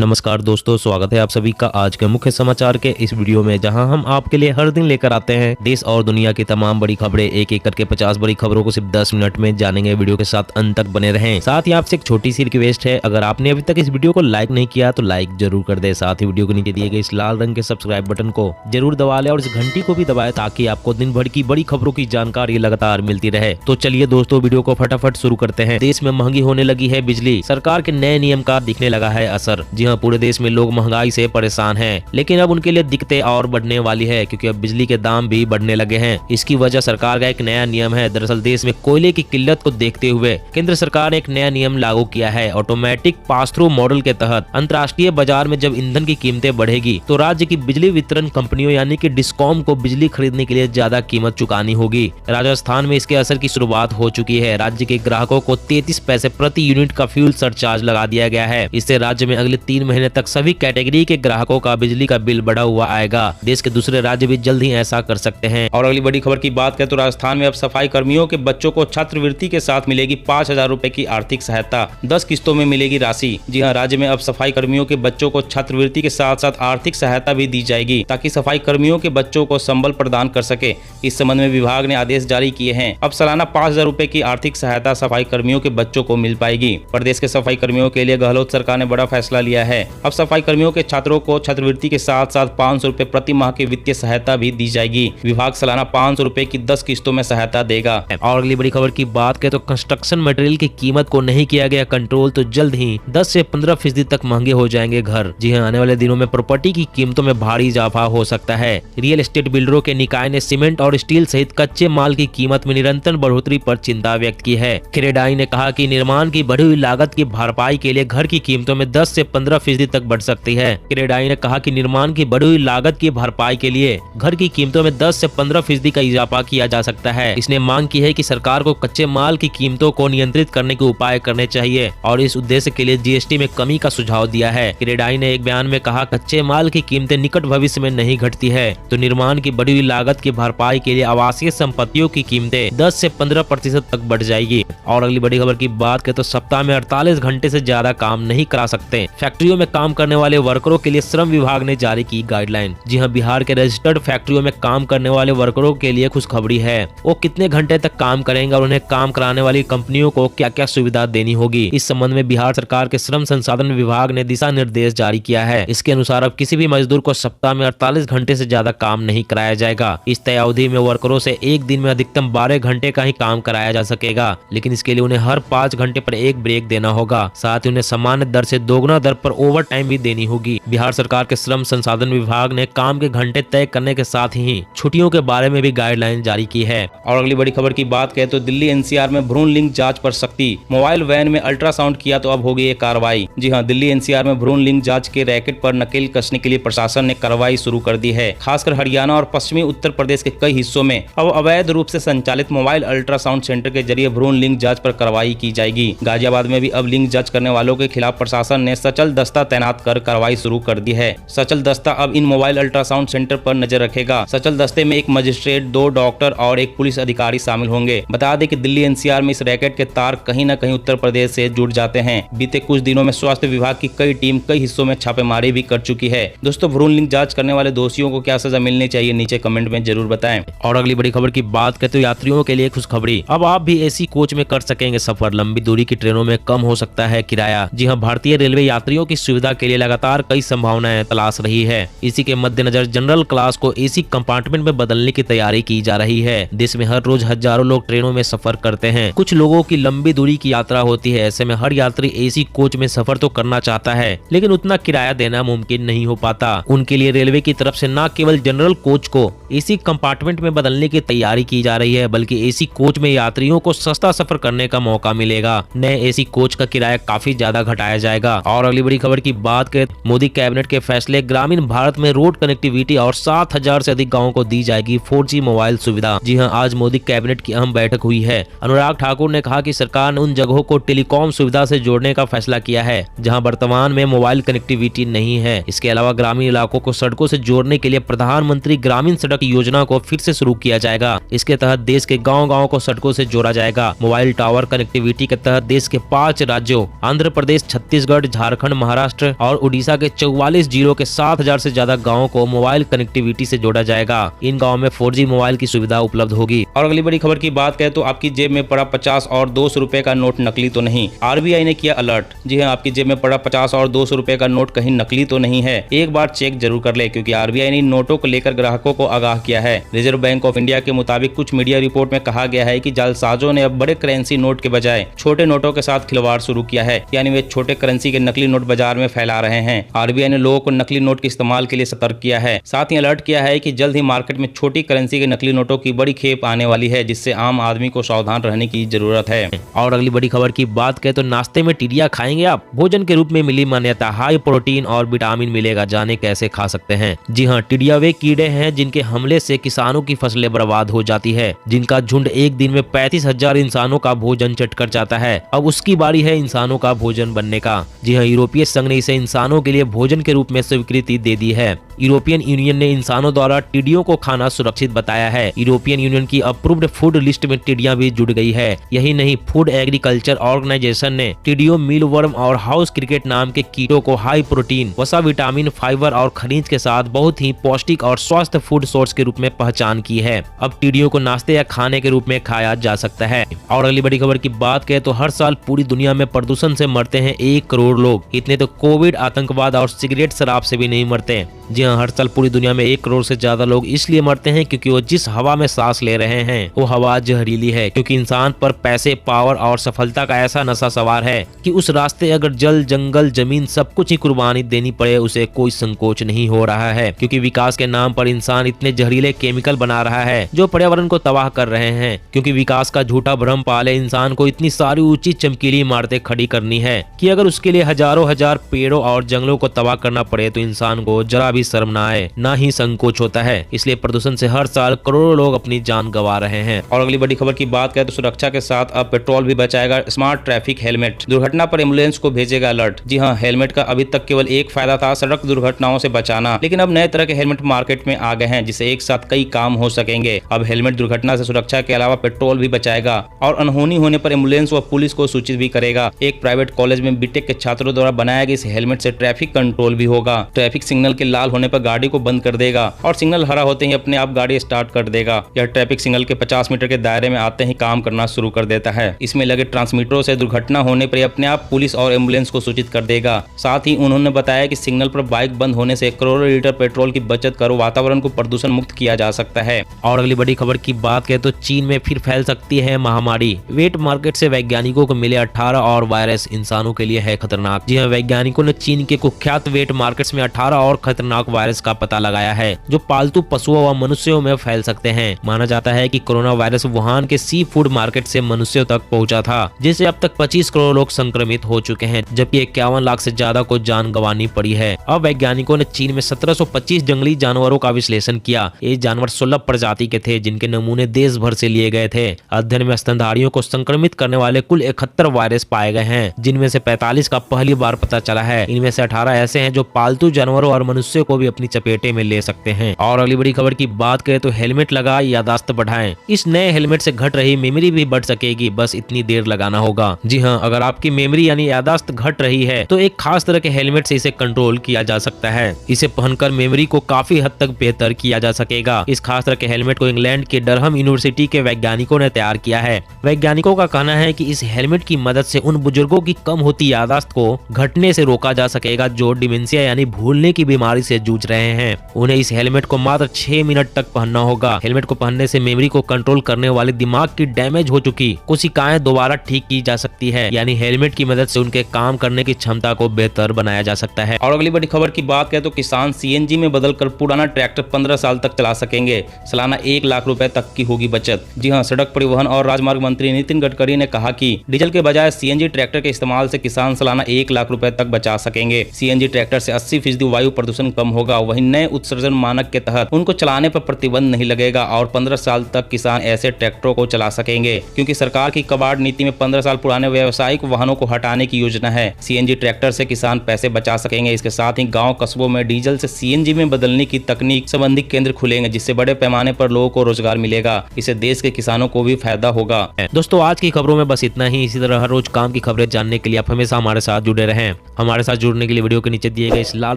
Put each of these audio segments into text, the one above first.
नमस्कार दोस्तों, स्वागत है आप सभी का आज के मुख्य समाचार के इस वीडियो में, जहां हम आपके लिए हर दिन लेकर आते हैं देश और दुनिया की तमाम बड़ी खबरें। एक एक करके 50 बड़ी खबरों को सिर्फ 10 मिनट में जानेंगे। वीडियो के साथ अंत तक बने रहें। साथ ही आपसे एक छोटी सी रिक्वेस्ट है, अगर आपने अभी तक इस वीडियो को लाइक नहीं किया तो लाइक जरूर कर दे। साथ ही वीडियो के नीचे दिए गए इस लाल रंग के सब्सक्राइब बटन को जरूर दबा ले और इस घंटी को भी दबाए, ताकि आपको दिन भर की बड़ी खबरों की जानकारी लगातार मिलती रहे। तो चलिए दोस्तों, वीडियो को फटाफट शुरू करते हैं। देश में महंगी होने लगी है बिजली, सरकार के नए नियम का दिखने लगा है असर। जी हाँ, पूरे देश में लोग महंगाई से परेशान हैं, लेकिन अब उनके लिए दिक्कतें और बढ़ने वाली है, क्योंकि अब बिजली के दाम भी बढ़ने लगे हैं। इसकी वजह सरकार का एक नया नियम है। दरअसल देश में कोयले की किल्लत को देखते हुए केंद्र सरकार ने एक नया नियम लागू किया है। ऑटोमेटिक पास थ्रू मॉडल के तहत अंतर्राष्ट्रीय बाजार में जब ईंधन की कीमतें बढ़ेगी तो राज्य की बिजली वितरण कंपनियों यानी कि डिस्कॉम को बिजली खरीदने के लिए ज्यादा कीमत चुकानी होगी। राजस्थान में इसके असर की शुरुआत हो चुकी है। राज्य के ग्राहकों को 33 पैसे प्रति यूनिट का फ्यूल सरचार्ज लगा दिया गया है। इससे राज्य में अगले 3 महीने तक सभी कैटेगरी के ग्राहकों का बिजली का बिल बढ़ा हुआ आएगा। देश के दूसरे राज्य भी जल्द ही ऐसा कर सकते हैं। और अगली बड़ी खबर की बात करें तो राजस्थान में अब सफाई कर्मियों के बच्चों को छात्रवृत्ति के साथ मिलेगी 5,000 रुपए की आर्थिक सहायता। 10 किस्तों में मिलेगी राशि। जी हाँ, राज्य में अब सफाई कर्मियों के बच्चों को छात्रवृत्ति के साथ साथ आर्थिक सहायता भी दी जाएगी, ताकि सफाई कर्मियों के बच्चों को संबल प्रदान कर सके। इस संबंध में विभाग ने आदेश जारी किए हैं। अब सालाना 5,000 रुपए की आर्थिक सहायता सफाई कर्मियों के बच्चों को मिल पाएगी। प्रदेश के सफाई कर्मियों के लिए गहलोत सरकार ने बड़ा फैसला लिया है। अब सफाई कर्मियों के छात्रों को छात्रवृत्ति के साथ साथ 500 रुपए प्रति माह की वित्तीय सहायता भी दी जाएगी। विभाग सालाना 500 रुपए की 10 किस्तों में सहायता देगा। और अगली बड़ी खबर की बात करें तो कंस्ट्रक्शन मटेरियल की कीमत को नहीं किया गया कंट्रोल, तो जल्द ही 10 से 15% तक महंगे हो जाएंगे घर। जी हाँ, आने वाले दिनों में प्रॉपर्टी की कीमतों में भारी इजाफा हो सकता है। रियल एस्टेट बिल्डरों के निकाय ने सीमेंट और स्टील सहित कच्चे माल की कीमत में निरंतर बढ़ोतरी पर चिंता व्यक्त की है। क्रेडाई ने कहा कि निर्माण की बढ़ी हुई लागत की भरपाई के लिए घर की कीमतों में 10 से 15% तक बढ़ सकती है। क्रेडाई ने कहा कि निर्माण की बढ़ी हुई लागत की भरपाई के लिए घर की कीमतों में 10 से 15% का इजाफा किया जा सकता है। इसने मांग की है कि सरकार को कच्चे माल की कीमतों को नियंत्रित करने के उपाय करने चाहिए और इस उद्देश्य के लिए जीएसटी में कमी का सुझाव दिया है। क्रेडाई ने एक बयान में कहा, कच्चे माल की कीमतें निकट भविष्य में नहीं घटती है तो निर्माण की बढ़ी हुई लागत की भरपाई के लिए आवासीय संपत्तियों की कीमतें 10 से 15% तक बढ़ जाएगी। और अगली बड़ी खबर की बात करें तो सप्ताह में 48 घंटे से ज्यादा काम नहीं करा सकते। फैक्ट्रियों में काम करने वाले वर्करों के लिए श्रम विभाग ने जारी की गाइडलाइन। जी हाँ, बिहार के रजिस्टर्ड फैक्ट्रियों में काम करने वाले वर्करों के लिए खुशखबरी है। वो कितने घंटे तक काम करेंगे और उन्हें काम कराने वाली कंपनियों को क्या क्या सुविधा देनी होगी। इस संबंध में बिहार सरकार के श्रम संसाधन विभाग ने दिशा निर्देश जारी किया है। इसके अनुसार अब किसी भी मजदूर को सप्ताह में 48 घंटे से ज्यादा काम नहीं कराया जाएगा। इस तय अवधि में वर्करों से एक दिन में अधिकतम 12 घंटे का ही काम कराया जा सकेगा, लेकिन इसके लिए उन्हें हर 5 घंटे पर एक ब्रेक देना होगा। साथ ही उन्हें सामान्य दर से दोगुना दर पर ओवर टाइम भी देनी होगी। बिहार सरकार के श्रम संसाधन विभाग ने काम के घंटे तय करने के साथ ही छुट्टियों के बारे में भी गाइडलाइन जारी की है। और अगली बड़ी खबर की बात करें तो दिल्ली एनसीआर में भ्रूण लिंग जांच पर सख्ती। मोबाइल वैन में अल्ट्रासाउंड किया तो अब होगी ये कार्रवाई। जी हां, दिल्ली एनसीआर में भ्रूण लिंग जांच के रैकेट पर नकेल कसने के लिए प्रशासन ने कार्रवाई शुरू कर दी है। खासकर हरियाणा और पश्चिमी उत्तर प्रदेश के कई हिस्सों में अब अवैध रूप से संचालित मोबाइल अल्ट्रासाउंड सेंटर के जरिए भ्रूण लिंग जाँच पर कार्रवाई की जाएगी। गाजियाबाद में भी अब लिंग जाँच करने वालों के खिलाफ प्रशासन ने सचल दस्ता तैनात कर कार्रवाई शुरू कर दी है। सचल दस्ता अब इन मोबाइल अल्ट्रासाउंड सेंटर पर नजर रखेगा। सचल दस्ते में एक मजिस्ट्रेट, 2 डॉक्टर और एक पुलिस अधिकारी शामिल होंगे। बता दें कि दिल्ली एनसीआर में इस रैकेट के तार कहीं न कहीं उत्तर प्रदेश से जुड़ जाते हैं। बीते कुछ दिनों में स्वास्थ्य विभाग की कई टीम कई हिस्सों में छापेमारी भी कर चुकी है। दोस्तों, भ्रूण लिंग जांच करने वाले दोषियों को क्या सजा मिलनी चाहिए, नीचे कमेंट में जरूर बताएं। और अगली बड़ी खबर की बात करें तो यात्रियों के लिए खुशखबरी। अब आप भी एसी कोच में कर सकेंगे सफर। लंबी दूरी की ट्रेनों में कम हो सकता है किराया। जी हाँ, भारतीय रेलवे यात्रियों की सुविधा के लिए लगातार कई संभावनाएं तलाश रही है। इसी के मद्देनजर जनरल क्लास को एसी कंपार्टमेंट में बदलने की तैयारी की जा रही है। देश में हर रोज हजारों लोग ट्रेनों में सफर करते हैं। कुछ लोगों की लंबी दूरी की यात्रा होती है। ऐसे में हर यात्री एसी कोच में सफर तो करना चाहता है, लेकिन उतना किराया देना मुमकिन नहीं हो पाता। उनके लिए रेलवे की तरफ से न केवल जनरल कोच को एसी कंपार्टमेंट में बदलने की तैयारी की जा रही है, बल्कि एसी कोच में यात्रियों को सस्ता सफर करने का मौका मिलेगा। नए एसी कोच का किराया काफी ज्यादा घटाया जाएगा। और अगली बड़ी खबर की बात करें, मोदी कैबिनेट के फैसले, ग्रामीण भारत में रोड कनेक्टिविटी और 7,000 से अधिक गाँव को दी जाएगी 4G मोबाइल सुविधा। जी हाँ, आज मोदी कैबिनेट की अहम बैठक हुई है। अनुराग ठाकुर ने कहा कि सरकार ने उन जगहों को टेलीकॉम सुविधा से जोड़ने का फैसला किया है जहां वर्तमान में मोबाइल कनेक्टिविटी नहीं है। इसके अलावा ग्रामीण इलाकों को सड़कों से जोड़ने के लिए प्रधानमंत्री ग्रामीण सड़क योजना को फिर से शुरू किया जाएगा। इसके तहत देश के गाँव-गाँव को सड़कों से जोड़ा जाएगा। मोबाइल टावर कनेक्टिविटी के तहत देश के 5 राज्यों आंध्र प्रदेश, छत्तीसगढ़, झारखंड, महाराष्ट्र और उड़ीसा के 44 जिलों के 7,000 से ज्यादा गाँव को मोबाइल कनेक्टिविटी से जोड़ा जाएगा। इन गाँव में 4G मोबाइल की सुविधा उपलब्ध होगी। और अगली बड़ी खबर की बात करें तो आपकी जेब में पड़ा 50 और 200 रुपए का नोट नकली तो नहीं, आरबीआई ने किया अलर्ट। जी हाँ, आपकी जेब में पड़ा 50 और 200 रुपए का नोट कहीं नकली तो नहीं है, एक बार चेक जरूर कर ले, क्योंकि आरबीआई ने नोटों को लेकर ग्राहकों को आगाह किया है। रिजर्व बैंक ऑफ इंडिया के मुताबिक कुछ मीडिया रिपोर्ट में कहा गया है कि जालसाजों ने अब बड़े करेंसी नोट के बजाय छोटे नोटों के साथ खिलवाड़ शुरू किया है, यानी वे छोटे करेंसी के नकली नोट बाजार में फैला रहे हैं। आरबीआई ने लोगों को नकली नोट के इस्तेमाल के लिए सतर्क किया है। साथ ही अलर्ट किया है कि जल्द ही मार्केट में छोटी करेंसी के नकली नोटों की बड़ी खेप आने वाली है, जिससे आम आदमी को सावधान रहने की जरूरत है। और अगली बड़ी खबर की बात करें तो नाश्ते में टिड्डियां खाएंगे आप? भोजन के रूप में मिली मान्यता, हाई प्रोटीन और विटामिन मिलेगा, जाने कैसे खा सकते हैं। जी हाँ, टिड्डियां वे कीड़े हैं जिनके हमले से किसानों की फसलें बर्बाद हो जाती है, जिनका झुंड एक दिन में 35,000 इंसानों का भोजन चट कर जाता है। अब उसकी बारी है इंसानों का भोजन बनने का। जी हाँ, यूरोपीय संघ ने इसे इंसानों के लिए भोजन के रूप में स्वीकृति दे दी है। यूरोपियन यूनियन ने इंसानों द्वारा टिड्डियों को खाना सुरक्षित बताया है। यूरोपियन यूनियन की अप्रूव्ड फूड लिस्ट में टिड्डियां भी जुड़ गई है। यही नहीं, फूड एग्रीकल्चर ऑर्गेनाइजेशन ने टिड्डियों, मीलवर्म और हाउस क्रिकेट नाम के कीटों को हाई प्रोटीन, वसा, विटामिन, फाइबर और खनिज के साथ बहुत ही पौष्टिक और स्वस्थ फूड सोर्स के रूप में पहचान की है। अब टिड्डियों को नाश्ते या खाने के रूप में खाया जा सकता है। और अगली बड़ी खबर की बात करें तो हर साल पूरी दुनिया में प्रदूषण से मरते हैं 1 करोड़ लोग। इतने तो कोविड, आतंकवाद और सिगरेट, शराब से भी नहीं मरते। जी हाँ, हर साल पूरी दुनिया में 1 करोड़ से ज्यादा लोग इसलिए मरते हैं क्योंकि वो जिस हवा में सांस ले रहे हैं वो हवा जहरीली है। क्योंकि इंसान पर पैसे, पावर और सफलता का ऐसा नशा सवार है कि उस रास्ते अगर जल, जंगल, जमीन सब कुछ ही कुर्बानी देनी पड़े, उसे कोई संकोच नहीं हो रहा है। क्योंकि विकास के नाम पर इंसान इतने जहरीले केमिकल बना रहा है जो पर्यावरण को तबाह कर रहे हैं। क्योंकि विकास का झूठा भ्रम पाले इंसान को इतनी सारी ऊंची चमकीली इमारतें खड़ी करनी है कि अगर उसके लिए हजारों हजार पेड़ों और जंगलों को तबाह करना पड़े तो इंसान को जरा भी शर्म ना आए, ना ही संकोच होता है। इसलिए प्रदूषण से हर साल करोड़ों लोग अपनी जान गंवा रहे हैं। और अगली बड़ी खबर की बात करें तो सुरक्षा के साथ अब पेट्रोल भी बचाएगा स्मार्ट ट्रैफिक हेलमेट। दुर्घटना पर एम्बुलेंस को भेजेगा अलर्ट। जी हाँ, हेलमेट का अभी तक केवल एक फायदा था, सड़क दुर्घटनाओं से बचाना, लेकिन अब नए तरह के हेलमेट मार्केट में आ गए हैं जिससे एक साथ कई काम हो सकेंगे। अब हेलमेट दुर्घटना से सुरक्षा के अलावा पेट्रोल भी बचाएगा और अनहोनी होने पर एम्बुलेंस व पुलिस को सूचित भी करेगा। एक प्राइवेट कॉलेज में बीटेक के छात्रों द्वारा बनाया गया इस हेलमेट से ट्रैफिक कंट्रोल भी होगा। ट्रैफिक सिग्नल के लाल होने पर गाड़ी को बंद कर देगा और सिग्नल हरा होते ही अपने आप गाड़ी स्टार्ट कर देगा। यह ट्रैफिक सिग्नल के 50 मीटर के दायरे में आते ही काम करना शुरू कर देता है। इसमें लगे ट्रांसमीटरों से दुर्घटना होने पर अपने आप पुलिस और एम्बुलेंस को सूचित कर देगा। साथ ही उन्होंने बताया कि सिग्नल पर बाइक बंद होने से करोड़ों लीटर पेट्रोल की बचत कर वातावरण को प्रदूषण मुक्त किया जा सकता है। और अगली बड़ी खबर की बात करें तो चीन में फिर फैल सकती है महामारी। वेट मार्केट से वैज्ञानिकों को मिले 18 और वायरस इंसानों के लिए है खतरनाक। जी हाँ, वैज्ञानिकों ने चीन के कुख्यात वेट मार्केट्स में 18 और खतरनाक वायरस का पता लगाया है जो पालतू पशुओं व मनुष्यों में फैल सकते हैं। माना जाता है कि कोरोना वायरस वुहान के सी फूड मार्केट से मनुष्यों तक पहुंचा था, जिससे अब तक 25 करोड़ लोग संक्रमित हो चुके हैं, जबकि 51 लाख से ज्यादा को जान गंवानी पड़ी है। अब वैज्ञानिकों ने चीन में 1725 जंगली जानवरों का विश्लेषण किया। ये जानवर 16 प्रजाति के थे जिनके नमूने देश भर से लिए गए थे। अध्ययन में स्तनधारियों को संक्रमित करने वाले कुल 71 वायरस पाए गए हैं, जिनमें से 45 का पहली बार पता चला है। इनमें से 18 ऐसे हैं जो पालतू जानवरों और मनुष्यों को भी अपनी चपेटे में ले सकते हैं। और अगली बड़ी खबर की बात करें तो हेलमेट लगा यादाश्त बढ़ाएं। इस नए हेलमेट से घट रही मेमोरी भी बढ़ सकेगी, बस इतनी देर लगाना होगा। जी हाँ, अगर आपकी मेमोरी यानी यादाश्त घट रही है तो एक खास तरह के हेलमेट से इसे कंट्रोल किया जा सकता है। इसे पहनकर मेमोरी को काफी हद तक बेहतर किया जा सकेगा। इस खास तरह के हेलमेट को इंग्लैंड के डरहम यूनिवर्सिटी के वैज्ञानिकों ने तैयार किया है। वैज्ञानिकों का कहना है कि इस हेलमेट की मदद से उन बुजुर्गों की कम होती यादाश्त को घटने से रोका जा सकेगा जो डिमेंशिया यानी भूलने की बीमारी से जूझ रहे हैं। उन्हें इस हेलमेट को मात्र 6 मिनट तक पहनना होगा। हेलमेट को पहनने से मेमोरी को कंट्रोल करने वाले दिमाग की डैमेज हो चुकी कोशिकाएं दोबारा ठीक की जा सकती है, यानी हेलमेट की मदद से उनके काम करने की क्षमता को बेहतर बनाया जा सकता है। और अगली बड़ी खबर की बात करें तो किसान सीएनजी में बदलकर पुराना ट्रैक्टर 15 साल तक चला सकेंगे। सालाना 1 लाख रुपए तक की होगी बचत। जी हाँ, सड़क परिवहन और राजमार्ग मंत्री नितिन गडकरी ने कहा कि डीजल के बजाय सीएनजी ट्रैक्टर के इस्तेमाल से किसान सालाना 1 लाख रुपए तक बचा सकेंगे। सीएनजी ट्रैक्टर से 80% वायु प्रदूषण कम कम होगा। वहीं नए उत्सर्जन मानक के तहत उनको चलाने पर प्रतिबंध नहीं लगेगा और 15 साल तक किसान ऐसे ट्रैक्टरों को चला सकेंगे, क्योंकि सरकार की कबाड़ नीति में 15 साल पुराने व्यावसायिक वाहनों को हटाने की योजना है। सीएनजी ट्रैक्टर से किसान पैसे बचा सकेंगे। इसके साथ ही गाँव कस्बों में डीजल से सीएनजी में बदलने की तकनीक संबंधी केंद्र खुलेंगे, जिससे बड़े पैमाने पर लोगों को रोजगार मिलेगा। इससे देश के किसानों को भी फायदा होगा। दोस्तों आज की खबरों में बस इतना ही। इसी तरह हर रोज काम की खबरें जानने के लिए आप हमेशा हमारे साथ जुड़े रहें। हमारे साथ जुड़ने के लिए वीडियो के नीचे दिए गए इस लाल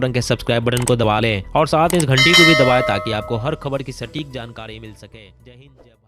रंग के सब्सक्राइब बटन को दबा लें और साथ इस घंटी को भी दबाएं ताकि आपको हर खबर की सटीक जानकारी मिल सके। जय हिंद, जय भारत।